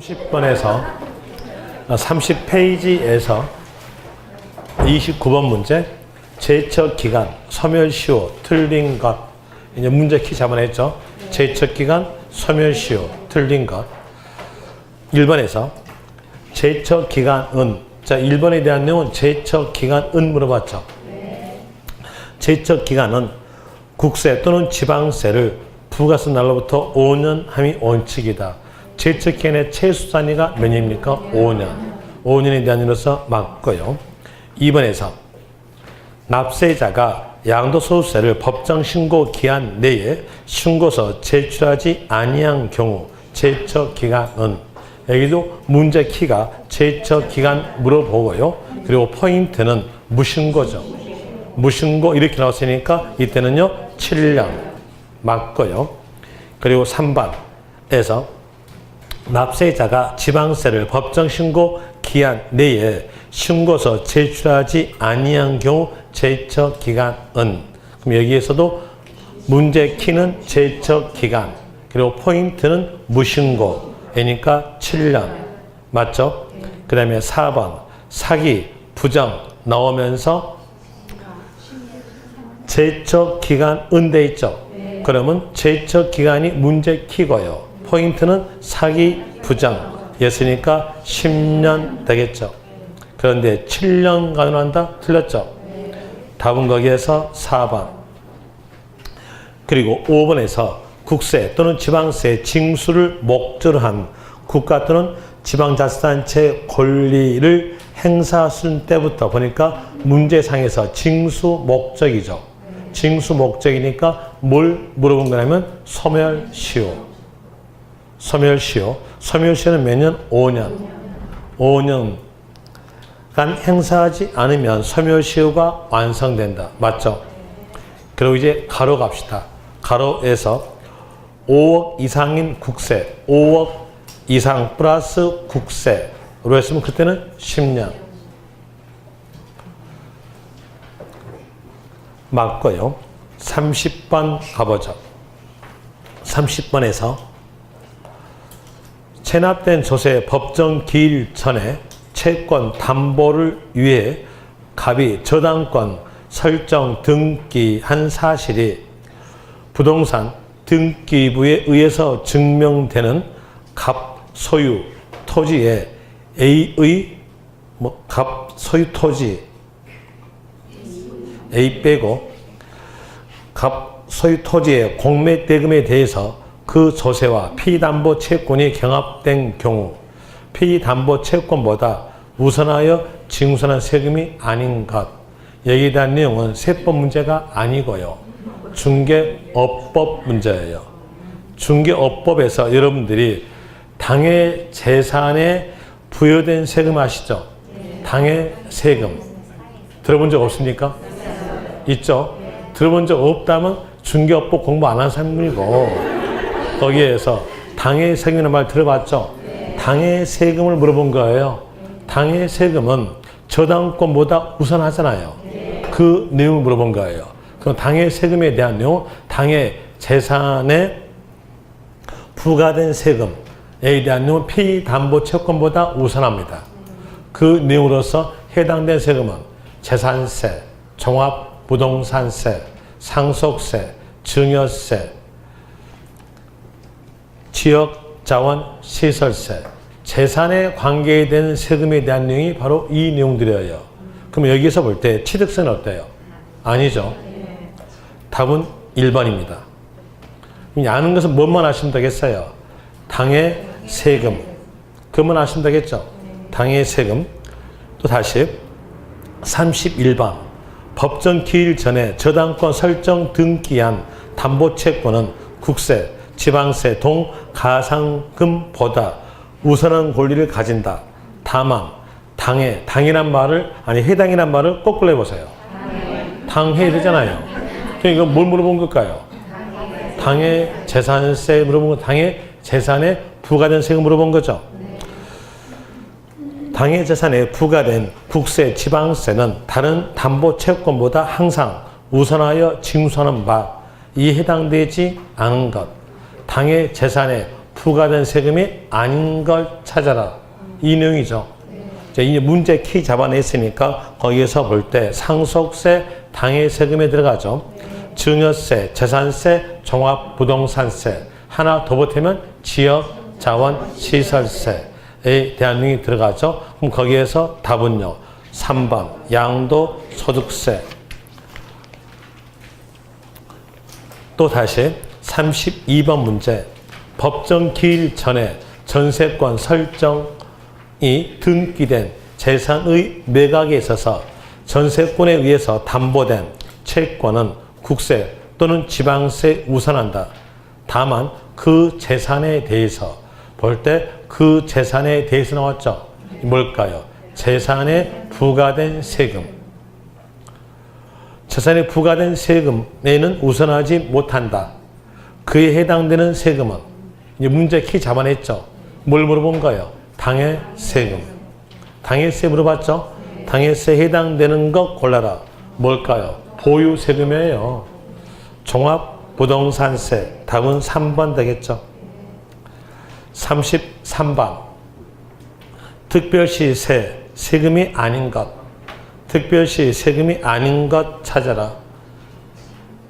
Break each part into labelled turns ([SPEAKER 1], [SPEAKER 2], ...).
[SPEAKER 1] 30번에서 30페이지에서 29번 문제 제척기간 소멸시효 틀린 것 이제 문제 키 잡아냈죠. 제척기간 소멸시효 틀린 것 1번에서 제척기간은 자 1번에 대한 내용은 제척기간은 물어봤죠. 제척기간은 국세 또는 지방세를 부가세 날로부터 5년 함이 원칙이다. 제척기간의 최소 단위가 몇 년입니까? 5년. 5년에 대한 이로서 맞고요. 2번에서 납세자가 양도소득세를 법정 신고 기한 내에 신고서 제출하지 아니한 경우 제척기간은 여기도 문제 키가 제척기간 물어보고요. 그리고 포인트는 무신고죠. 무신고 이렇게 나왔으니까 이때는요 7년 맞고요. 그리고 3번에서 납세자가 지방세를 법정 신고 기한 내에 신고서 제출하지 아니한 경우 제척기간은 그럼 여기에서도 문제 키는 제척기간 그리고 포인트는 무신고 그러니까 7년 맞죠? 그 다음에 4번 사기 부정 나오면서 제척기간은 돼 있죠. 그러면 제척기간이 문제 키고요. 포인트는 사기 부정이었으니까 10년 되겠죠. 그런데 7년간으로 한다? 틀렸죠. 답은 거기에서 4번. 그리고 5번에서 국세 또는 지방세 징수를 목적으로 한 국가 또는 지방자치단체 권리를 행사할 때부터 보니까 문제상에서 징수 목적이죠. 징수 목적이니까 뭘 물어본 거냐면 소멸시효. 소멸시효. 소멸시효는 몇 년? 5년. 5년간 행사하지 않으면 소멸시효가 완성된다. 맞죠? 그리고 이제 가로 갑시다. 가로에서 5억 이상인 국세, 5억 이상 플러스 국세로 했으면 그때는 10년. 맞고요. 30번 가보죠. 30번에서 체납된 조세 법정 기일 전에 채권 담보를 위해 갑이 저당권 설정 등기한 사실이 부동산 등기부에 의해서 증명되는 갑 소유 토지에 A의 갑 소유 토지 A 빼고 갑 소유 토지의 공매 대금에 대해서 그 조세와 피담보 채권이 경합된 경우 피담보 채권보다 우선하여 징수하는 세금이 아닌 것. 여기에 대한 내용은 세법 문제가 아니고요. 중개업법 문제예요. 중개업법에서 여러분들이 당해 재산에 부여된 세금 아시죠? 당해 세금. 들어본 적 없습니까? 있죠? 들어본 적 없다면 중개업법 공부 안 한 사람이고 거기에서 당해 세금이라는 말 들어봤죠? 당해 세금을 물어본 거예요. 당해 세금은 저당권보다 우선하잖아요. 그 내용을 물어본 거예요. 그럼 당해 세금에 대한 내용, 당해 재산에 부과된 세금에 대한 내용은 피담보 채권보다 우선합니다. 그 내용으로서 해당된 세금은 재산세, 종합부동산세, 상속세, 증여세, 지역자원시설세, 재산에 관계된 세금에 대한 내용이 바로 이 내용들이에요. 그럼 여기서 볼 때 취득세는 어때요? 아니죠. 답은 1번입니다. 아는 것은 뭐만 하시면 되겠어요? 당해 세금. 그것만 하시면 되겠죠? 당해 세금. 또 다시 31번. 법정 기일 전에 저당권 설정 등기한 담보채권은 국세, 지방세, 가상금보다 우선한 권리를 가진다. 다만 당해, 당이란 말을 아니 해당이란 말을 거꾸로 해보세요. 당해 되잖아요. 그러니까 뭘 물어본 걸까요? 당해 재산세 물어본 거 당해 재산에 부과된 세금 물어본 거죠. 당해 재산에 부과된 국세, 지방세는 다른 담보 채권보다 항상 우선하여 징수하는 바 이 해당되지 않은 것. 당해 재산에 부과된 세금이 아닌 걸 찾아라. 이 내용이죠. 이 문제 키 잡아냈으니까 거기에서 볼 때 상속세, 당해세금에 들어가죠. 증여세, 재산세, 종합부동산세. 하나 더 보태면 지역자원시설세에 대한 내용이 들어가죠. 그럼 거기에서 답은요. 3번 양도소득세. 또 다시 32번 문제. 법정 기일 전에 전세권 설정이 등기된 재산의 매각에 있어서 전세권에 의해서 담보된 채권은 국세 또는 지방세에 우선한다. 다만 그 재산에 대해서 볼 때 그 재산에 대해서 나왔죠. 뭘까요? 재산에 부과된 세금. 재산에 부과된 세금에는 우선하지 못한다. 그에 해당되는 세금은 이제 문제 키 잡아냈죠. 뭘 물어본 거예요? 당해세금. 당해세 물어봤죠? 당해세에 해당되는 것 골라라. 뭘까요? 보유세금이에요. 종합부동산세. 답은 3번 되겠죠. 33번. 특별시 세금이 아닌 것. 특별시 세금이 아닌 것 찾아라.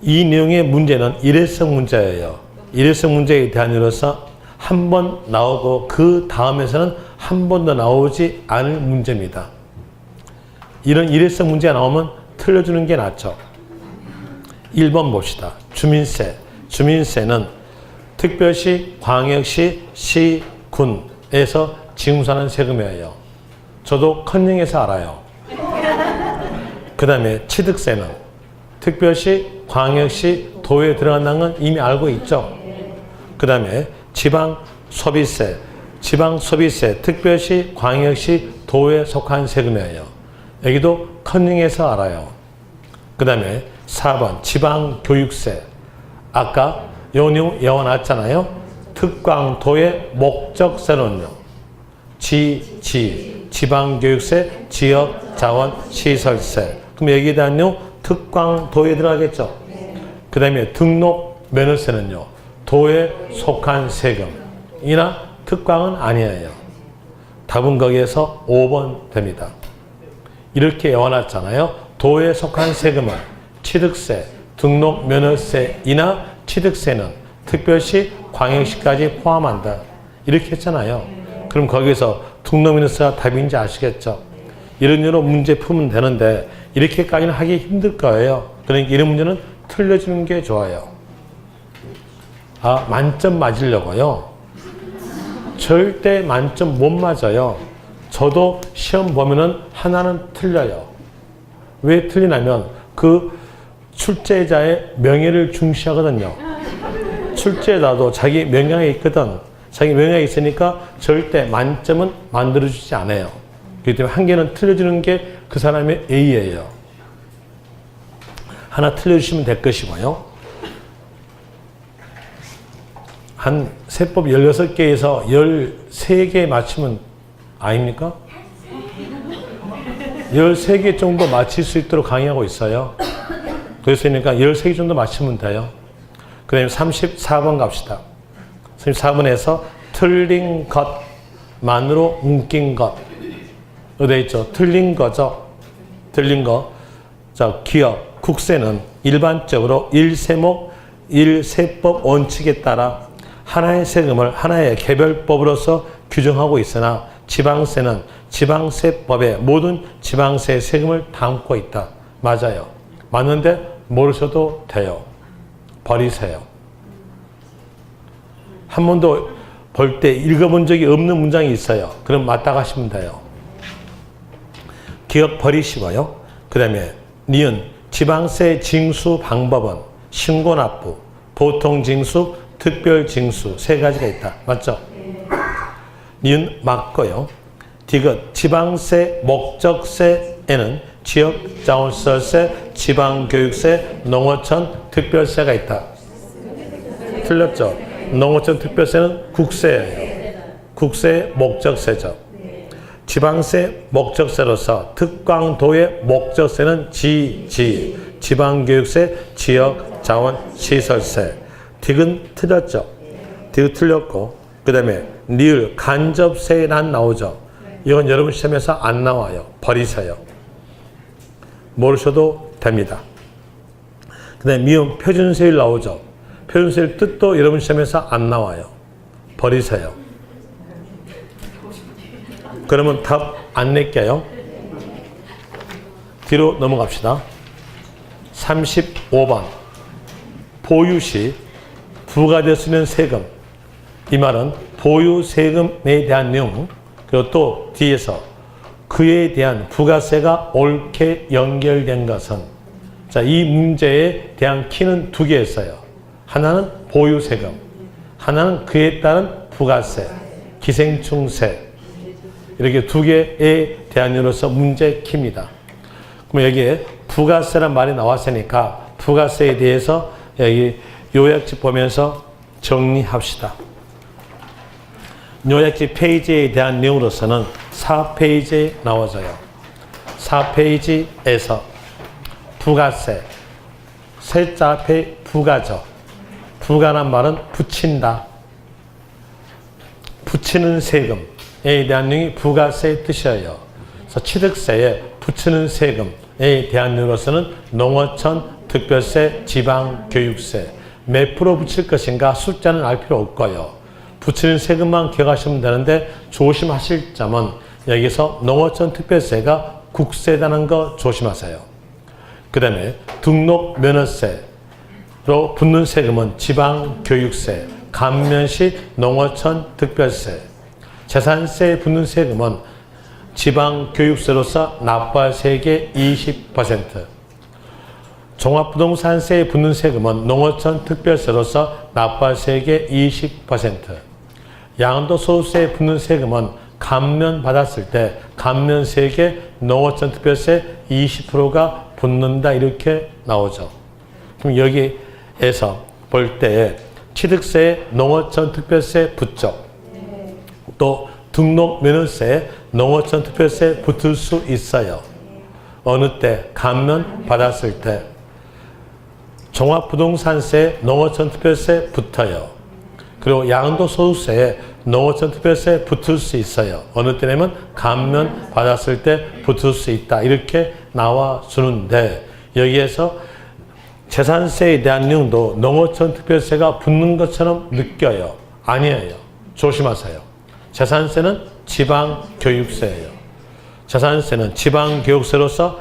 [SPEAKER 1] 이 내용의 문제는 일회성 문제예요. 일회성 문제에 대한 이로서 한 번 나오고 그 다음에서는 한 번도 나오지 않을 문제입니다. 이런 일회성 문제가 나오면 틀려주는 게 낫죠. 1번 봅시다. 주민세. 주민세는 특별시, 광역시, 시, 군에서 징수하는 세금이에요. 저도 컨닝해서 알아요. 그 다음에 취득세는 특별시, 광역시, 도에 들어간다는 건 이미 알고 있죠. 그 다음에 지방소비세. 지방소비세, 특별시, 광역시, 도에 속한 세금이에요. 여기도 컨닝해서 알아요. 그 다음에 4번 지방교육세. 아까 요 내용 외워놨잖아요. 특광도의 목적세는요. 지방교육세, 지역자원시설세. 그럼 여기에 대한 내용 특광도에 들어가겠죠. 그 다음에 등록면허세는요. 도에 속한 세금이나 특광은 아니에요. 답은 거기에서 5번 됩니다. 이렇게 외워놨잖아요. 도에 속한 세금은 취득세, 등록면허세이나 취득세는 특별시, 광역시까지 포함한다. 이렇게 했잖아요. 그럼 거기서 등록면허세가 답인지 아시겠죠? 이런 이유로 문제 풀면 되는데 이렇게까지는 하기 힘들 거예요. 그러니까 이런 문제는 틀려주는 게 좋아요. 만점 맞으려고요? 절대 만점 못 맞아요. 저도 시험 보면은 하나는 틀려요. 왜 틀리냐면 그 출제자의 명예를 중시하거든요. 출제자도 자기 명예가 있거든. 자기 명예가 있으니까 절대 만점은 만들어주지 않아요. 그렇기 때문에 한 개는 틀려주는 게 그 사람의 A예요. 하나 틀려주시면 될 것이고요. 한 세법 16개에서 13개 맞추면 아닙니까? 13개 정도 맞힐 수 있도록 강의하고 있어요. 그랬으니까 13개 정도 맞추면 돼요. 그 다음에 34번 갑시다. 34번에서 틀린 것만으로 웃긴 것. 어디 있죠? 틀린 거죠. 틀린 거. 자, 기업, 국세는 일반적으로 일세목, 일세법 원칙에 따라 하나의 세금을 하나의 개별법으로서 규정하고 있으나 지방세는 지방세법에 모든 지방세 세금을 담고 있다. 맞아요. 맞는데 모르셔도 돼요. 버리세요. 한 번도 볼 때 읽어본 적이 없는 문장이 있어요. 그럼 맞다 가시면 돼요. 기억 버리시고요. 그 다음에 니은 지방세 징수 방법은 신고납부, 보통징수, 특별징수 세 가지가 있다. 맞죠? 니은 맞고요. 디귿 지방세 목적세에는 지역자원시설세, 지방교육세, 농어촌 특별세가 있다. 틀렸죠? 농어촌 특별세는 국세예요. 국세의 목적세죠. 지방세 목적세로서 특광도의 목적세는 지방교육세, 지역자원시설세. 디귿 틀렸죠? 디귿 틀렸고 그 다음에 니을 간접세란 나오죠. 이건 여러분 시험에서 안 나와요. 버리세요. 모르셔도 됩니다. 그 다음에 미음 표준세율 나오죠. 표준세율 뜻도 여러분 시험에서 안 나와요. 버리세요. 그러면 답 안 낼게요. 뒤로 넘어갑시다. 35번 보유시 부과되었으면 세금. 이 말은 보유세금에 대한 내용, 그리고 또 뒤에서 그에 대한 부가세가 옳게 연결된 것은, 자, 이 문제에 대한 키는 두 개였어요. 하나는 보유세금, 하나는 그에 따른 부가세, 기생충세. 이렇게 두 개에 대한 이로서 문제 키입니다. 그럼 여기에 부가세란 말이 나왔으니까 부가세에 대해서 여기 요약집 보면서 정리합시다. 요약집 페이지에 대한 내용으로서는 4페이지에 나와져요. 4페이지에서 부가세, 세자 앞에 부가죠. 부가란 말은 붙인다. 붙이는 세금에 대한 내용이 부가세의 뜻이에요. 그래서 취득세에 붙이는 세금에 대한 내용으로서는 농어촌, 특별세, 지방교육세 몇 프로 붙일 것인가 숫자는 알 필요 없고요. 붙이는 세금만 기억하시면 되는데 조심하실 점은 여기서 농어촌 특별세가 국세라는 거 조심하세요. 그 다음에 등록면허세로 붙는 세금은 지방교육세, 감면시 농어촌 특별세, 재산세에 붙는 세금은 지방교육세로서 납부할 세액의 20%, 종합부동산세에 붙는 세금은 농어촌 특별세로서 납부할 세액의 20%, 양도소득세에 붙는 세금은 감면받았을 때 감면세액의 농어촌 특별세 20%가 붙는다 이렇게 나오죠. 그럼 여기에서 볼 때 취득세에 농어촌 특별세 붙죠. 또 등록면허세에 농어촌 특별세 붙을 수 있어요. 어느 때? 감면 받았을 때. 종합부동산세에 농어촌 특별세 붙어요. 그리고 양도소득세에 농어촌 특별세 붙을 수 있어요. 어느 때냐면 감면 받았을 때 붙을 수 있다. 이렇게 나와주는데 여기에서 재산세에 대한 내용도 농어촌 특별세가 붙는 것처럼 느껴요. 아니에요. 조심하세요. 재산세는 지방교육세예요. 재산세는 지방교육세로서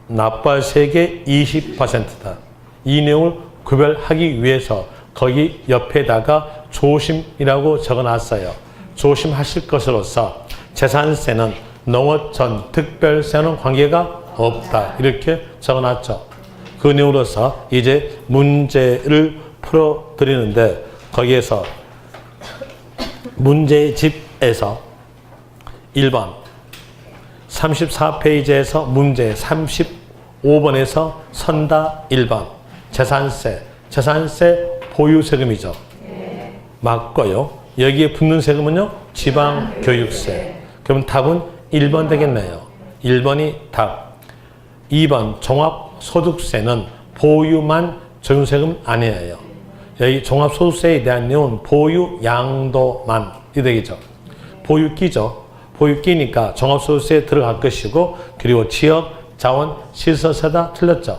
[SPEAKER 1] 납부할 세액의 20%다. 이 내용을 구별하기 위해서 거기 옆에다가 조심이라고 적어놨어요. 조심하실 것으로서 재산세는 농어촌 특별세는 관계가 없다. 이렇게 적어놨죠. 그 내용으로서 이제 문제를 풀어드리는데 거기에서 문제집에서 1번 34페이지에서 문제 35번에서 선다 1번 재산세, 재산세 보유세금이죠. 맞고요. 여기에 붙는 세금은요. 지방교육세. 그럼 답은 1번 되겠네요. 1번이 답. 2번 종합소득세는 보유만 적용세금 아니에요. 여기 종합소득세에 대한 내용은 보유 양도만이 되겠죠. 보유기죠. 보유기니까 종합소득세에 들어갈 것이고 그리고 지역, 자원, 시설세다 틀렸죠.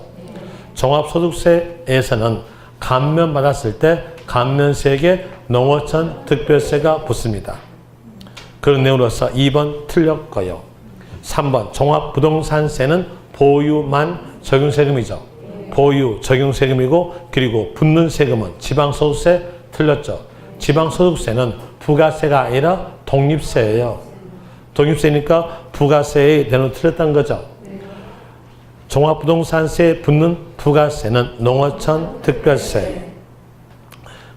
[SPEAKER 1] 종합소득세에서는 감면받았을 때 감면세액에 농어촌 특별세가 붙습니다. 그런 내용으로서 2번 틀렸고요. 3번 종합부동산세는 보유만 적용세금이죠. 보유 적용세금이고 그리고 붙는 세금은 지방소득세 틀렸죠. 지방소득세는 부가세가 아니라 독립세예요. 독립세니까 부가세에 대는 틀렸다는 거죠. 종합부동산세에 붙는 부가세는 농어촌 특별세.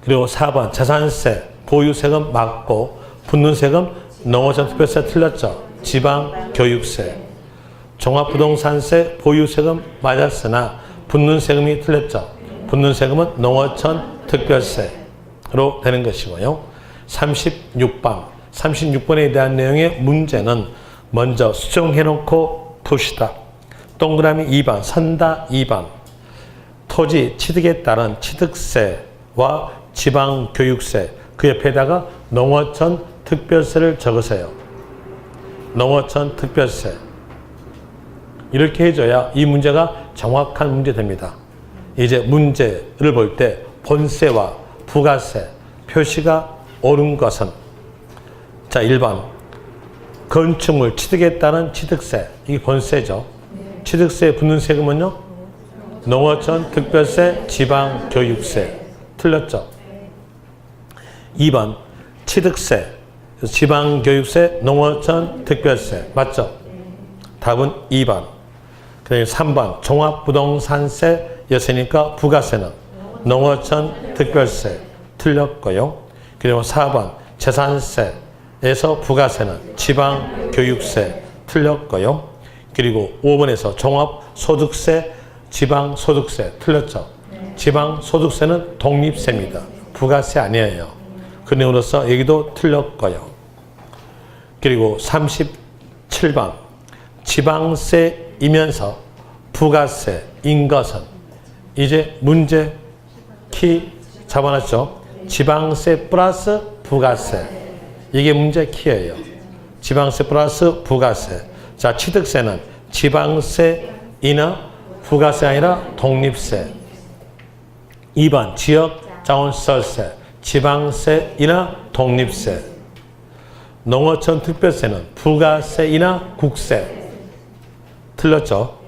[SPEAKER 1] 그리고 4번 재산세 보유세금 맞고 붙는 세금 농어촌 특별세 틀렸죠. 지방교육세. 종합부동산세 보유세금 맞았으나 붙는 세금이 틀렸죠. 붙는 세금은 농어촌 특별세로 되는 것이고요. 36번. 36번에 대한 내용의 문제는 먼저 수정해놓고 봅시다. 동그라미 2번, 선다 2번. 토지 취득에 따른 취득세와 지방교육세, 그 옆에다가 농어촌 특별세를 적으세요. 농어촌 특별세. 이렇게 해줘야 이 문제가 정확한 문제 됩니다. 이제 문제를 볼 때 본세와 부가세 표시가 옳은 것은 자 1번 건축물 취득에 따른 취득세 이게 본세죠. 취득세에 붙는 세금은요 농어촌 특별세 지방교육세 틀렸죠. 2번 취득세 지방교육세 농어촌 특별세 맞죠. 답은 2번. 그다음에 3번 종합부동산세였으니까 부가세는 농어촌 특별세 틀렸고요. 그리고 4번 재산세에서 부가세는 지방교육세 틀렸고요. 그리고 5번에서 종합소득세 지방소득세 틀렸죠. 지방소득세는 독립세입니다. 부가세 아니에요. 그 내용으로서 여기도 틀렸고요. 그리고 37번 지방세이면서 부가세인 것은 이제 문제 키 잡아놨죠. 지방세 플러스 부가세 이게 문제 키예요. 지방세 플러스 부가세. 자 취득세는 지방세이나 부가세 아니라 독립세. 2번 지역자원시설세 지방세이나 독립세. 농어촌 특별세는 부가세이나 국세. 틀렸죠.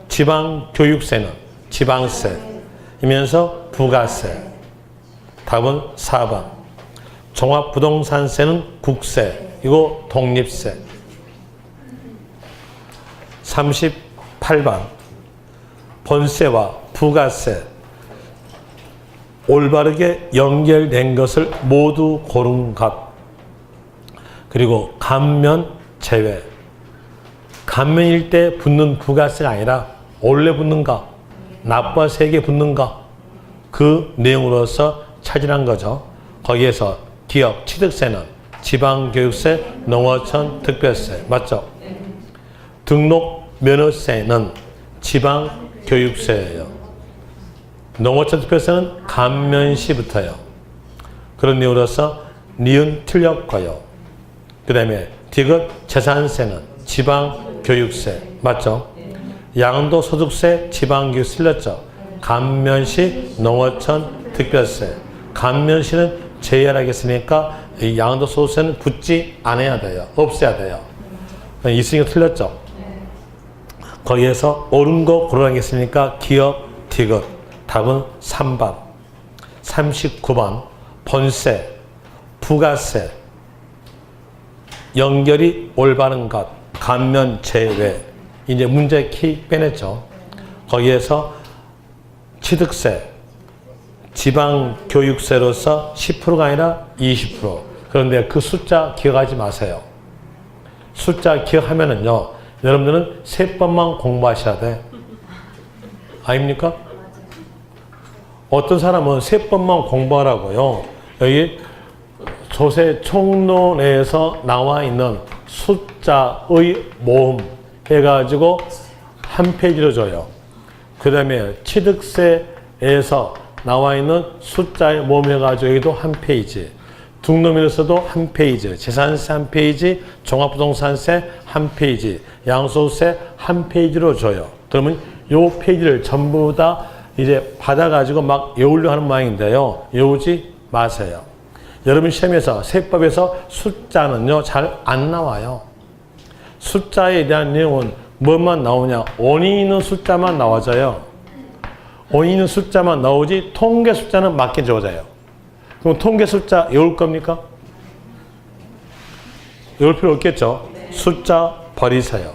[SPEAKER 1] 지방교육세는 지방세이면서 부가세. 답은 4번. 종합부동산세는 국세. 이거 독립세. 38번. 본세와 부가세 올바르게 연결된 것을 모두 고른 것. 그리고 감면 제외. 감면일 때 붙는 부가세가 아니라 원래 붙는가, 납부와 세액에 붙는가 그 내용으로서 차지한 거죠. 거기에서 기업 취득세는 지방교육세, 농어촌 특별세 맞죠? 등록 면허세는 지방교육세예요. 농어촌 특별세는 감면시부터요. 그런 내용으로서 니은 틀렸고요. 그 다음에 디귿 재산세는 지방교육세 맞죠? 양도소득세 지방교육세 틀렸죠? 감면시 농어촌 특별세. 감면시는 제외하겠으니까 이 양도소득세는 붙지 않아야 돼요. 없애야 돼요. 있으니까 틀렸죠? 거기에서 옳은 거 고르라겠으니까 기업 디귿. 답은 3번. 39번 본세, 부가세 연결이 올바른 것, 감면 제외. 이제 문제 키 빼냈죠. 거기에서 취득세, 지방교육세로서 10%가 아니라 20%. 그런데 그 숫자 기억하지 마세요. 숫자 기억하면은요, 여러분들은 세법만 공부하셔야 돼. 아닙니까? 어떤 사람은 세법만 공부하라고요. 여기 조세 총론에서 나와 있는 숫자의 모음 해가지고 한 페이지로 줘요. 그 다음에 취득세에서 나와 있는 숫자의 모음 해가지고 여기도 한 페이지. 등록면에서도 한 페이지. 재산세 한 페이지. 종합부동산세 한 페이지. 양소세 한 페이지로 줘요. 그러면 요 페이지를 전부 다 이제 받아가지고 막 외우려 하는 모양인데요. 외우지 마세요. 여러분 시험에서 세법에서 숫자는요 잘 안 나와요. 숫자에 대한 내용은 뭐만 나오냐? 원인 있는 숫자만 나와져요. 원인 있는 숫자만 나오지 통계 숫자는 맞게 적어져요. 그럼 통계 숫자 외울 겁니까? 외울 필요 없겠죠? 숫자 버리세요.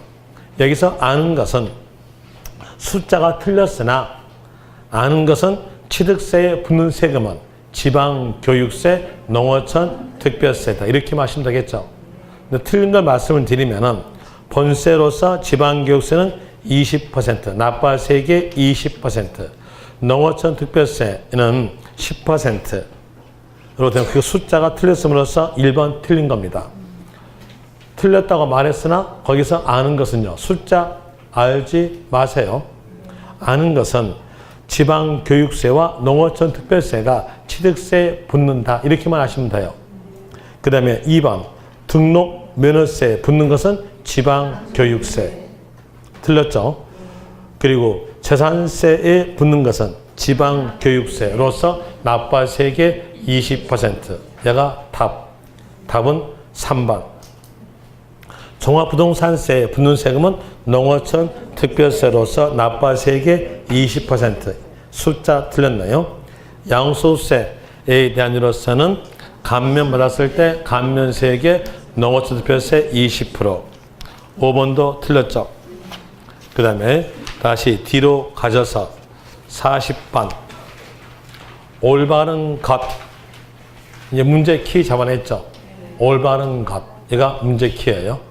[SPEAKER 1] 여기서 아는 것은 숫자가 틀렸으나 아는 것은 취득세에 붙는 세금은 지방교육세, 농어촌 특별세다. 이렇게 하시면 되겠죠. 근데 틀린 걸 말씀을 드리면은 본세로서 지방교육세는 20%, 납부할 세액의 20%, 농어촌 특별세는 10%로 된 그 숫자가 틀렸음으로써 1번 틀린 겁니다. 틀렸다고 말했으나 거기서 아는 것은요. 숫자 알지 마세요. 아는 것은 지방교육세와 농어촌 특별세가 취득세에 붙는다. 이렇게만 하시면 돼요. 그 다음에 2번 등록 면허세에 붙는 것은 지방교육세. 틀렸죠? 그리고 재산세에 붙는 것은 지방교육세로서 납부할 세액의 20%. 얘가 답은 3번. 종합부동산세에 붙는 세금은 농어촌 특별세로서 납부할 세액의 20%. 숫자 틀렸나요? 양도소득세에 대한 이로서는 감면받았을 때 감면세액의 농어촌 특별세 20%. 5번도 틀렸죠? 그 다음에 다시 뒤로 가져서 40번. 올바른 것. 이제 문제 키 잡아냈죠? 올바른 것. 얘가 문제 키예요.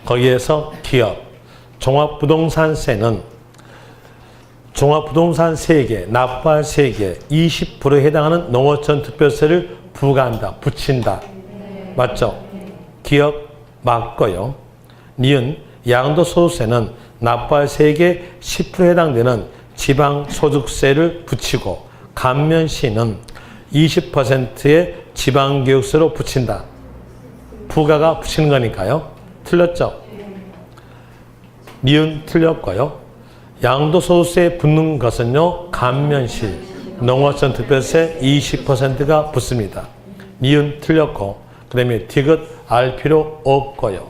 [SPEAKER 1] 거기에서 기업, 종합부동산세는 종합부동산 세액에 납부할 세액의 20%에 해당하는 농어촌 특별세를 부과한다. 붙인다. 맞죠? 기업 맞고요. 니은 양도소득세는 납부할 세액의 10%에 해당되는 지방소득세를 붙이고 감면시는 20%의 지방교육세로 붙인다. 부가가 붙이는 거니까요. 틀렸죠? 니은 틀렸고요. 양도소득세에 붙는 것은요. 감면시 농어촌 특별세 20%가 붙습니다. 니은 틀렸고 그 다음에 디귿 알 필요 없고요.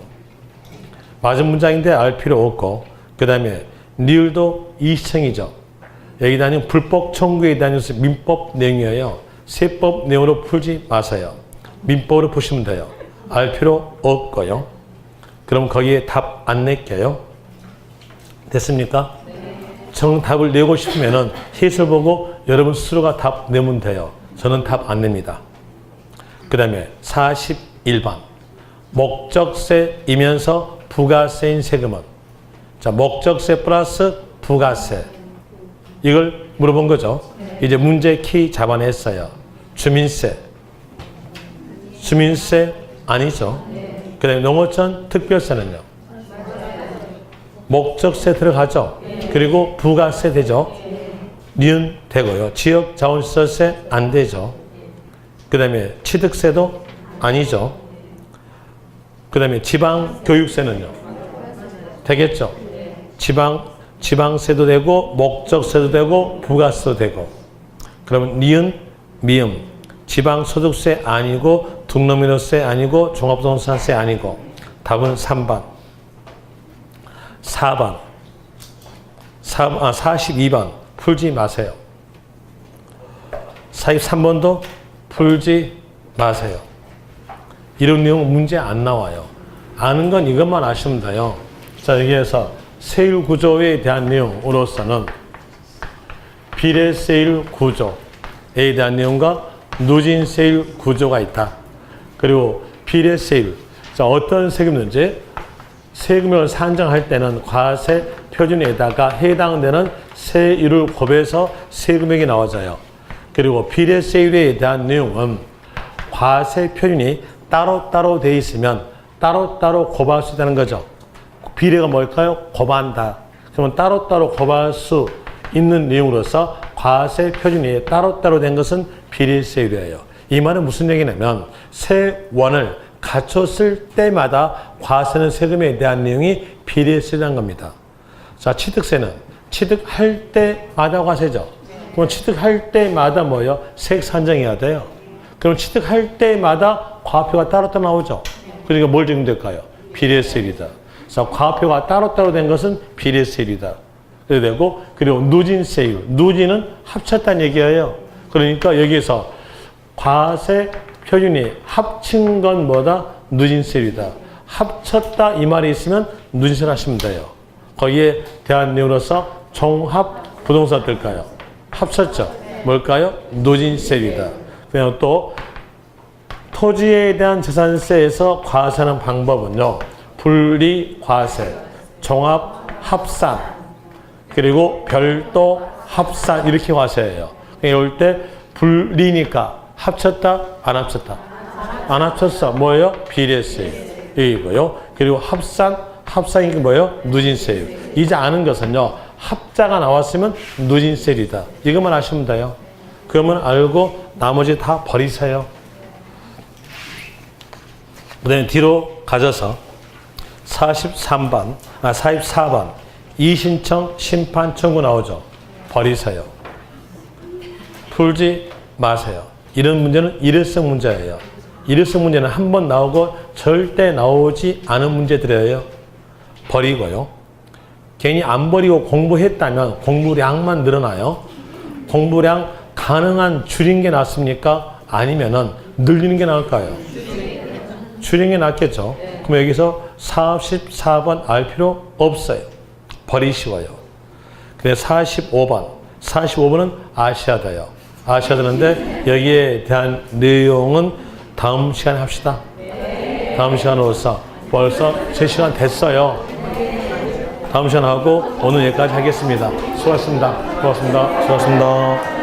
[SPEAKER 1] 맞은 문장인데 알 필요 없고 그 다음에 니을도 이시청이죠. 여기 다니는 불법 청구에 대한 민법 내용이에요. 세법 내용으로 풀지 마세요. 민법으로 푸시면 돼요. 알 필요 없고요. 그럼 거기에 답 안 낼게요. 됐습니까? 정답을 내고 싶으면은 해설 보고 여러분 스스로가 답 내면 돼요. 저는 답 안 냅니다. 그 다음에 41번. 목적세이면서 부가세인 세금은? 자, 목적세 플러스 부가세. 이걸 물어본 거죠. 이제 문제 키 잡아냈어요. 주민세. 주민세 아니죠. 그 다음에 농어촌 특별세는요. 목적세 들어가죠. 그리고 부가세 되죠. 니은 되고요. 지역자원시설세 안 되죠. 그 다음에 취득세도 아니죠. 그 다음에 지방교육세는요. 되겠죠. 지방세도 되고 목적세도 되고 부가세도 되고. 그러면 니은 미음 지방소득세 아니고 등록면허세 아니고 종합부동산세 아니고 답은 3번. 4번. 42번 풀지 마세요. 43번도 풀지 마세요. 이런 내용은 문제 안 나와요. 아는 건 이것만 아시면 돼요. 자, 여기에서 세율 구조에 대한 내용으로서는 비례세율 구조에 대한 내용과 누진세율 구조가 있다. 그리고 비례세율. 자, 어떤 세금인지 세금을 산정할 때는 과세 표준에다가 해당되는 세율을 곱해서 세금액이 나와져요. 그리고 비례세율에 대한 내용은 과세 표준이 따로따로 되어 있으면 따로따로 곱할 수 있다는 거죠. 비례가 뭘까요? 곱한다. 그러면 따로따로 곱할 수 있는 내용으로서 과세 표준이 따로따로 된 것은 비례세율이에요. 이 말은 무슨 얘기냐면 세원을 갖췄을 때마다 과세는 세금에 대한 내용이 비례세율이라는 겁니다. 자, 취득세는 취득할 때마다 과세죠. 그럼 취득할 때마다 뭐예요? 세액 산정해야 돼요. 그럼 취득할 때마다 과표가 따로따로 나오죠. 그러니까 뭘 적용될까요? 비례세율이다. 그래서 과표가 따로따로 된 것은 비례세율이다. 그래야 되고, 그리고 누진세율. 누진은 합쳤다는 얘기예요. 그러니까 여기에서 과세 표준이 합친 건 뭐다? 누진세율이다. 합쳤다 이 말이 있으면 누진세를 하시면 돼요. 거기에 대한 내용으로서 종합 부동산 어떨까요? 합쳤죠. 뭘까요? 누진세율이다. 그냥 또 토지에 대한 재산세에서 과세하는 방법은요. 분리과세, 종합합산, 그리고 별도 합산 이렇게 과세해요. 이럴 때 분리니까 합쳤다, 안 합쳤다? 안 합쳤어. 뭐예요? 비례세율이고요. 그리고 합산이 뭐예요? 누진세율. 이제 아는 것은요. 합자가 나왔으면 누진셀이다. 이것만 아시면 돼요. 그러면 알고 나머지 다 버리세요. 그 다음에 뒤로 가져서 44번 이신청 심판 청구 나오죠. 버리세요. 풀지 마세요. 이런 문제는 일회성 문제예요. 일회성 문제는 한 번 나오고 절대 나오지 않은 문제들이에요. 버리고요. 괜히 안 버리고 공부했다면 공부량만 늘어나요. 공부량 가능한 줄인 게 낫습니까? 아니면은 늘리는 게 나을까요? 줄인 게 낫겠죠. 그럼 여기서 44번 알 필요 없어요. 버리시고요. 근데 45번은 아셔야 돼요. 아셔야 되는데 여기에 대한 내용은 다음 시간에 합시다. 다음 시간으로서 벌써 3시간 됐어요. 다음 시간 하고 오늘 여기까지 하겠습니다. 수고하셨습니다. 고맙습니다. 수고하셨습니다.